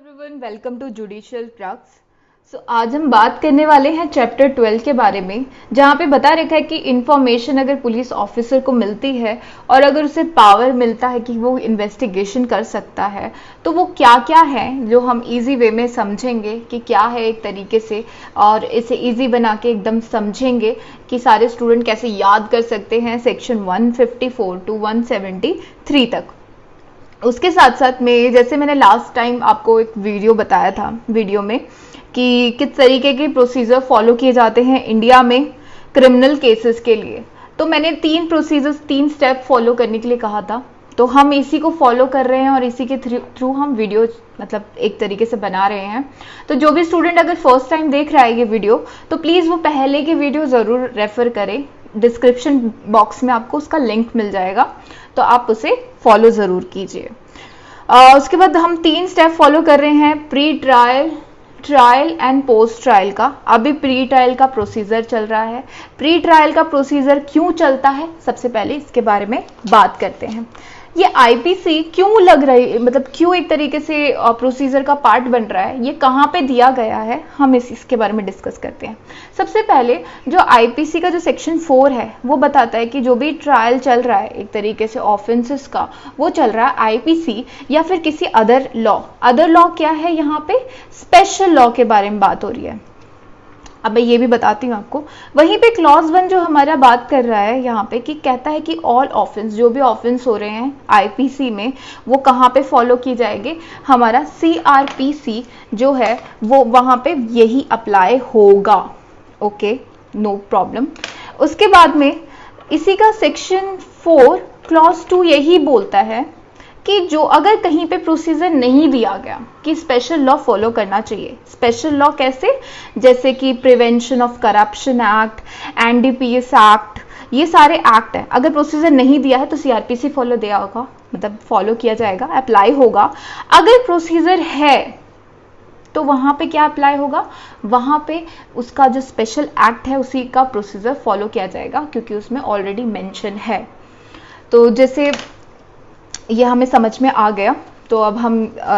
Everyone, welcome to judicial crux. आज हम बात करने वाले हैं चैप्टर 12 के बारे में, जहाँ पे बता रखा है कि इंफॉर्मेशन अगर पुलिस ऑफिसर को मिलती है और अगर उसे पावर मिलता है कि वो इन्वेस्टिगेशन कर सकता है, तो वो क्या क्या है जो हम इजी वे में समझेंगे कि क्या है एक तरीके से, और इसे इजी बना के एकदम समझेंगे कि सारे स्टूडेंट कैसे याद कर सकते हैं सेक्शन 154 टू 173 तक। उसके साथ साथ में, जैसे मैंने लास्ट टाइम आपको एक वीडियो बताया था, वीडियो में कि किस तरीके के प्रोसीजर फॉलो किए जाते हैं इंडिया में क्रिमिनल केसेस के लिए, तो मैंने 3 स्टेप फॉलो करने के लिए कहा था। तो हम इसी को फॉलो कर रहे हैं और इसी के थ्रू हम वीडियो मतलब एक तरीके से बना रहे हैं। तो जो भी स्टूडेंट अगर फर्स्ट टाइम देख रहा है ये वीडियो, तो प्लीज़ वो पहले की वीडियो ज़रूर रेफर करें। डिस्क्रिप्शन बॉक्स में आपको उसका लिंक मिल जाएगा, तो आप उसे फॉलो ज़रूर कीजिए। उसके बाद हम 3 स्टेप फॉलो कर रहे हैं, pre trial, trial and post trial का। अभी प्री ट्रायल का प्रोसीजर चल रहा है। प्री ट्रायल का प्रोसीजर क्यों चलता है, सबसे पहले इसके बारे में बात करते हैं। ये आईपीसी क्यों लग रही है, मतलब क्यों एक तरीके से प्रोसीजर का पार्ट बन रहा है, ये कहाँ पे दिया गया है, हम इसके बारे में डिस्कस करते हैं। सबसे पहले जो आईपीसी का जो सेक्शन 4 है वो बताता है कि जो भी ट्रायल चल रहा है एक तरीके से ऑफेंसेस का, वो चल रहा है आईपीसी या फिर किसी अदर लॉ। अदर लॉ क्या है, यहाँ पे स्पेशल लॉ के बारे में बात हो रही है। अब मैं ये भी बताती हूँ आपको। वहीं पे क्लॉज 1 जो हमारा बात कर रहा है यहाँ पे, कि कहता है कि ऑल ऑफेंस, जो भी ऑफेंस हो रहे हैं आईपीसी में, वो कहाँ पे फॉलो किए जाएंगे, हमारा सीआरपीसी जो है वो वहाँ पे यही अप्लाई होगा। Okay, no problem. उसके बाद में इसी का सेक्शन 4 क्लॉज 2 यही बोलता है कि जो अगर कहीं पे प्रोसीजर नहीं दिया गया कि स्पेशल लॉ फॉलो करना चाहिए। स्पेशल लॉ कैसे, जैसे कि prevention of corruption act, NDPS act, ये सारे एक्ट है। अगर प्रोसीजर नहीं दिया है तो सीआरपीसी फॉलो दिया होगा, मतलब फॉलो किया जाएगा, अप्लाई होगा। अगर प्रोसीजर है तो वहां पे क्या अप्लाई होगा, वहां पे उसका जो स्पेशल एक्ट है उसी का प्रोसीजर फॉलो किया जाएगा, क्योंकि उसमें ऑलरेडी मेंशन है। तो जैसे ये हमें समझ में आ गया, तो अब हम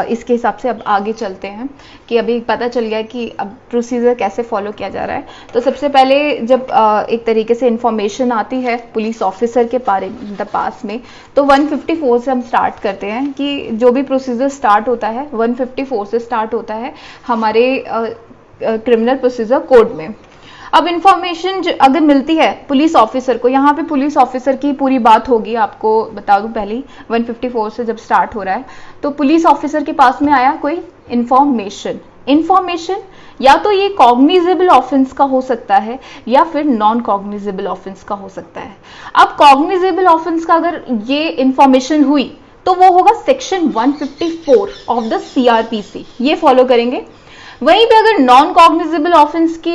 इसके हिसाब से अब आगे चलते हैं कि अभी पता चल गया कि अब प्रोसीजर कैसे फॉलो किया जा रहा है। तो सबसे पहले जब एक तरीके से इंफॉर्मेशन आती है पुलिस ऑफिसर के पास में, तो 154 से हम स्टार्ट करते हैं कि जो भी प्रोसीजर स्टार्ट होता है 154 से स्टार्ट होता है हमारे क्रिमिनल प्रोसीजर कोड में। अब इंफॉर्मेशन अगर मिलती है पुलिस ऑफिसर को, यहाँ पे पुलिस ऑफिसर की पूरी बात होगी, आपको बता दूं पहले 154 से जब स्टार्ट हो रहा है, तो पुलिस ऑफिसर के पास में आया कोई इंफॉर्मेशन या तो ये कॉग्निजेबल ऑफेंस का हो सकता है या फिर नॉन कॉग्निजेबल ऑफेंस का हो सकता है। अब कॉग्निजेबल ऑफेंस का अगर ये इंफॉर्मेशन हुई तो वो होगा सेक्शन 154 ऑफ द सीआरपीसी, ये फॉलो करेंगे। वहीं पे अगर नॉन कॉग्निजेबल ऑफेंस की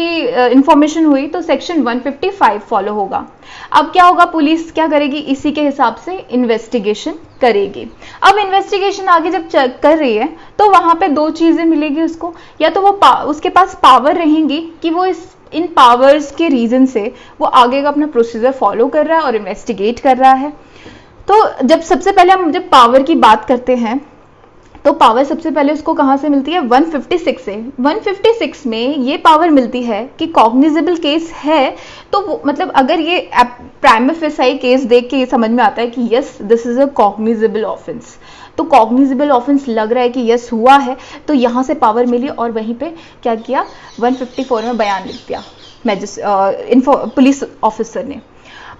इंफॉर्मेशन हुई तो सेक्शन 155 फॉलो होगा। अब क्या होगा, पुलिस क्या करेगी, इसी के हिसाब से इन्वेस्टिगेशन करेगी। अब इन्वेस्टिगेशन आगे जब कर रही है तो वहां पे 2 चीजें मिलेगी उसको, या तो वो उसके पास पावर रहेंगी कि वो इन पावर्स के रीजन से वो आगे का अपना प्रोसीजर फॉलो कर रहा है और इन्वेस्टिगेट कर रहा है। तो जब सबसे पहले हम जब पावर की बात करते हैं, तो पावर सबसे पहले उसको कहां से मिलती है, 156 से। 156 में ये पावर मिलती है कि कॉग्निजेबल केस है, तो मतलब अगर ये प्राइमा फेसाई केस देख के ये समझ में आता है कि yes this is a cognizable offence, तो कॉग्निजेबल ऑफेंस लग रहा है कि यस हुआ है, तो यहां से पावर मिली और वहीं पे क्या किया, 154 में बयान लिख दिया पुलिस ऑफिसर ने।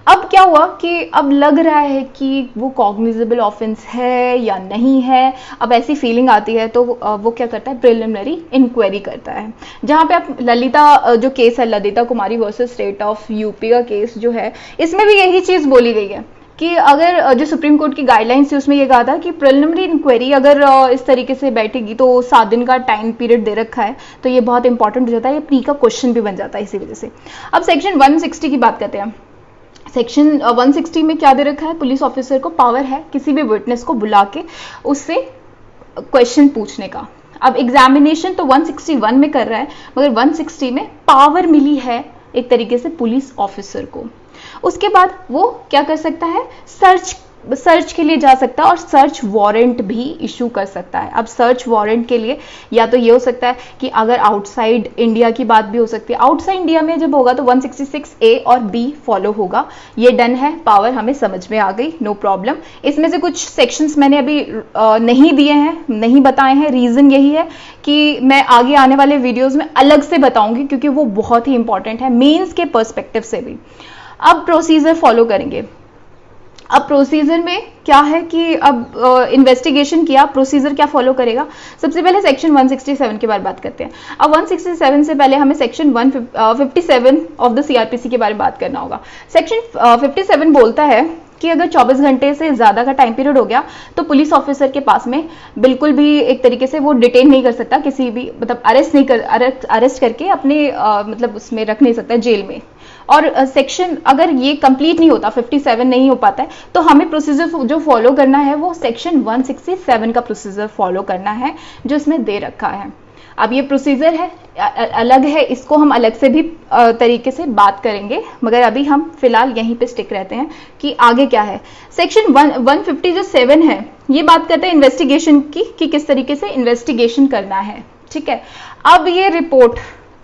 अब क्या हुआ कि अब लग रहा है कि वो कॉग्निजेबल ऑफेंस है या नहीं है। अब ऐसी फीलिंग आती है तो वो क्या करता है, प्रिलिमिनरी इंक्वायरी करता है। जहाँ पे आप ललिता जो केस है, ललिता कुमारी वर्सेस स्टेट ऑफ यूपी का केस जो है, इसमें भी यही चीज बोली गई है कि अगर जो सुप्रीम कोर्ट की गाइडलाइंस थी उसमें ये कहा था कि प्रिलिमिनरी इंक्वायरी अगर इस तरीके से बैठेगी तो 7 दिन का टाइम पीरियड दे रखा है, तो ये बहुत इंपॉर्टेंट हो जाता है, ये प्री का क्वेश्चन भी बन जाता है इसी वजह से। अब सेक्शन 160 की बात करते हैं। सेक्शन 160 में क्या दे रखा है, पुलिस ऑफिसर को पावर है किसी भी विटनेस को बुला के उससे क्वेश्चन पूछने का। अब एग्जामिनेशन तो 161 में कर रहा है, मगर 160 में पावर मिली है एक तरीके से पुलिस ऑफिसर को। उसके बाद वो क्या कर सकता है, सर्च सर्च के लिए जा सकता है और सर्च वारंट भी इशू कर सकता है। अब सर्च वारंट के लिए या तो ये हो सकता है कि अगर आउटसाइड इंडिया की बात भी हो सकती है, आउटसाइड इंडिया में जब होगा तो 166A और B फॉलो होगा। ये डन है, पावर हमें समझ में आ गई, नो प्रॉब्लम। इसमें से कुछ सेक्शंस मैंने अभी नहीं दिए हैं, नहीं बताए हैं, रीजन यही है कि मैं आगे आने वाले वीडियोस में अलग से बताऊंगी क्योंकि वो बहुत ही इंपॉर्टेंट है मेंस के पर्सपेक्टिव से भी। अब प्रोसीजर फॉलो करेंगे। अब प्रोसीजर में क्या है कि अब इन्वेस्टिगेशन किया, प्रोसीजर क्या फॉलो करेगा। सबसे पहले सेक्शन 167 के बारे में बात करते हैं। अब 167 से पहले हमें सेक्शन 157 ऑफ द सीआरपीसी के बारे में बात करना होगा। सेक्शन 57 बोलता है कि अगर 24 घंटे से ज्यादा का टाइम पीरियड हो गया तो पुलिस ऑफिसर के पास में बिल्कुल भी एक तरीके से वो डिटेन नहीं कर सकता, किसी भी मतलब अरेस्ट करके अपने मतलब उसमें रख नहीं सकता जेल में। और सेक्शन अगर ये कंप्लीट नहीं होता, 57 नहीं हो पाता है, तो हमें प्रोसीजर जो फॉलो करना है वो सेक्शन 167 का प्रोसीजर फॉलो करना है जो इसमें दे रखा है। अब ये प्रोसीजर है अलग है, इसको हम अलग से भी तरीके से बात करेंगे, मगर अभी हम फिलहाल यहीं पे स्टिक रहते हैं कि आगे क्या है। सेक्शन 157 है, ये बात करते हैं इन्वेस्टिगेशन की कि किस तरीके से इन्वेस्टिगेशन करना है, ठीक है। अब ये रिपोर्ट,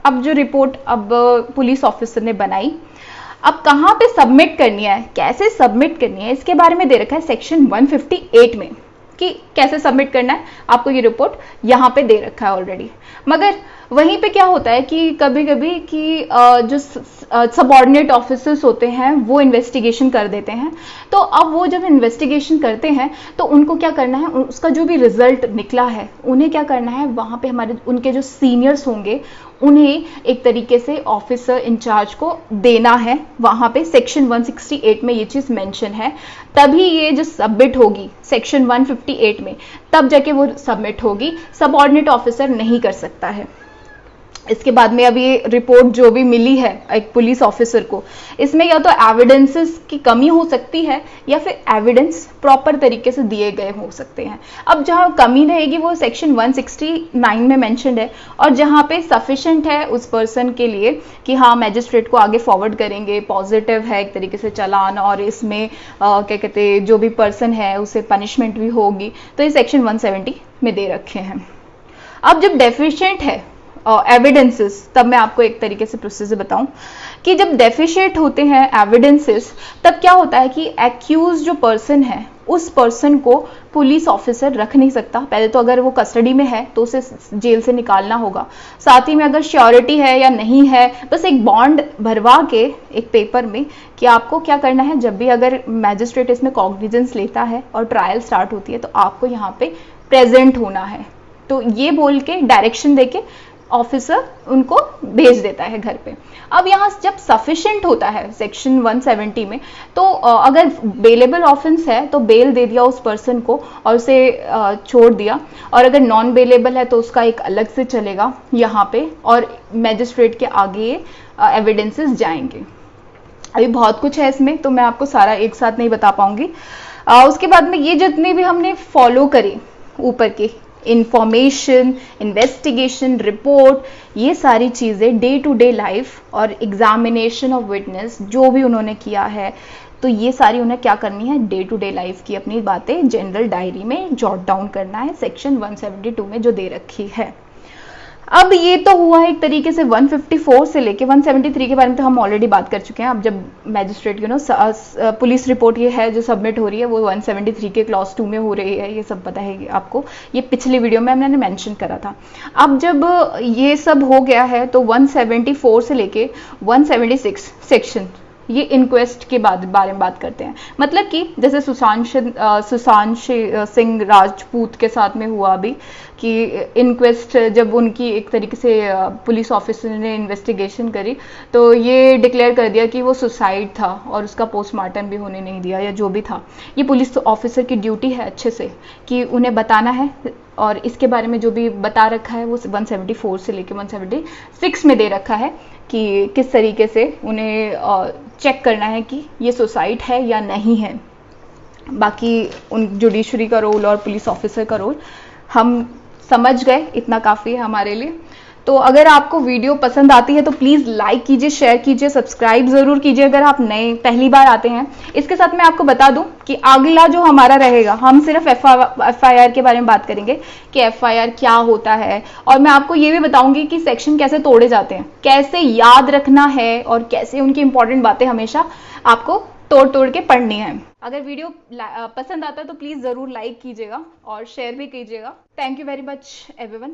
अब जो रिपोर्ट अब पुलिस ऑफिसर ने बनाई, अब कहाँ पे सबमिट करनी है, कैसे सबमिट करनी है, इसके बारे में दे रखा है सेक्शन 158 में कि कैसे सबमिट करना है। आपको ये रिपोर्ट यहाँ पे दे रखा है ऑलरेडी, मगर वहीं पे क्या होता है कि कभी कभी कि जो सबऑर्डिनेट ऑफिसर्स होते हैं वो इन्वेस्टिगेशन कर देते हैं। तो अब वो जब इन्वेस्टिगेशन करते हैं तो उनको क्या करना है, उसका जो भी रिजल्ट निकला है उन्हें क्या करना है, वहां पे हमारे उनके जो सीनियर्स होंगे उन्हें एक तरीके से ऑफिसर इंचार्ज को देना है। वहां पे सेक्शन 168 में ये चीज मेंशन है, तभी ये जो सबमिट होगी सेक्शन 158 में, तब जाके वो सबमिट होगी, सबऑर्डिनेट ऑफिसर नहीं कर सकता है। इसके बाद में अब ये रिपोर्ट जो भी मिली है एक पुलिस ऑफिसर को, इसमें या तो एविडेंसेस की कमी हो सकती है या फिर एविडेंस प्रॉपर तरीके से दिए गए हो सकते हैं। अब जहां कमी रहेगी वो सेक्शन 169 में मेंशन्ड है, और जहां पे सफिशिएंट है उस पर्सन के लिए कि हाँ मैजिस्ट्रेट को आगे फॉरवर्ड करेंगे, पॉजिटिव है एक तरीके से चालान, और इसमें क्या कहते हैं जो भी पर्सन है उसे पनिशमेंट भी होगी, तो ये सेक्शन 170 में दे रखे हैं। अब जब डेफिशिएंट है एविडेंसेस, तब मैं आपको एक तरीके से प्रोसीजर बताऊं कि जब डेफिशिएंट होते हैं एविडेंसेस, तब क्या होता है कि एक्यूज जो पर्सन है उस पर्सन को पुलिस ऑफिसर रख नहीं सकता। पहले तो अगर वो कस्टडी में है तो उसे जेल से निकालना होगा, साथ ही में अगर श्योरिटी है या नहीं है, बस एक बॉन्ड भरवा के एक पेपर में कि आपको क्या करना है, जब भी अगर मैजिस्ट्रेट इसमें कॉग्निजेंस लेता है और ट्रायल स्टार्ट होती है तो आपको यहाँ पे प्रेजेंट होना है। तो ये बोल के डायरेक्शन देके ऑफिसर उनको भेज देता है घर पे। अब यहाँ जब सफिशिएंट होता है सेक्शन 170 में, तो अगर बेलेबल ऑफेंस है तो बेल दे दिया उस पर्सन को और उसे छोड़ दिया, और अगर नॉन बेलेबल है तो उसका एक अलग से चलेगा यहाँ पे, और मैजिस्ट्रेट के आगे एविडेंसेस जाएंगे। अभी बहुत कुछ है इसमें, तो मैं आपको सारा एक साथ नहीं बता पाऊंगी। उसके बाद में ये जितने भी हमने फॉलो करे ऊपर के इंफॉर्मेशन, इन्वेस्टिगेशन, रिपोर्ट, ये सारी चीज़ें डे टू डे लाइफ और एग्जामिनेशन ऑफ विटनेस जो भी उन्होंने किया है, तो ये सारी उन्हें क्या करनी है, डे टू डे लाइफ की अपनी बातें जनरल डायरी में जॉट डाउन करना है, सेक्शन 172 में जो दे रखी है। अब ये तो हुआ एक तरीके से 154 से लेके 173 के बारे में तो हम ऑलरेडी बात कर चुके हैं। अब जब मैजिस्ट्रेट पुलिस रिपोर्ट ये है जो सबमिट हो रही है वो 173 के क्लॉज 2 में हो रही है, ये सब पता है आपको, ये पिछली वीडियो में मैंने मेंशन करा था। अब जब ये सब हो गया है तो 174 से लेके 176 सेक्शन ये इंक्वेस्ट के बारे में बात करते हैं। मतलब कि जैसे सुशांत सिंह राजपूत के साथ में हुआ अभी कि इंक्वेस्ट जब उनकी एक तरीके से पुलिस ऑफिसर ने इन्वेस्टिगेशन करी तो ये डिक्लेयर कर दिया कि वो सुसाइड था और उसका पोस्टमार्टम भी होने नहीं दिया, या जो भी था। ये पुलिस ऑफिसर की ड्यूटी है अच्छे से कि उन्हें बताना है, और इसके बारे में जो भी बता रखा है वो 174 से लेके 176 में दे रखा है कि किस तरीके से उन्हें चेक करना है कि ये सुसाइड है या नहीं है। बाकी उन जुडिशरी का रोल और पुलिस ऑफिसर का रोल हम समझ गए, इतना काफ़ी है हमारे लिए। तो अगर आपको वीडियो पसंद आती है तो प्लीज़ लाइक कीजिए, शेयर कीजिए, सब्सक्राइब ज़रूर कीजिए अगर आप नए पहली बार आते हैं। इसके साथ मैं आपको बता दूं कि अगला जो हमारा रहेगा, हम सिर्फ FIR के बारे में बात करेंगे कि FIR क्या होता है, और मैं आपको ये भी बताऊंगी कि सेक्शन कैसे तोड़े जाते हैं, कैसे याद रखना है और कैसे उनकी इंपॉर्टेंट बातें हमेशा आपको तोड़ तोड़ के पढ़नी है। अगर वीडियो पसंद आता है तो प्लीज़ ज़रूर लाइक कीजिएगा और शेयर भी कीजिएगा। Thank you very much everyone.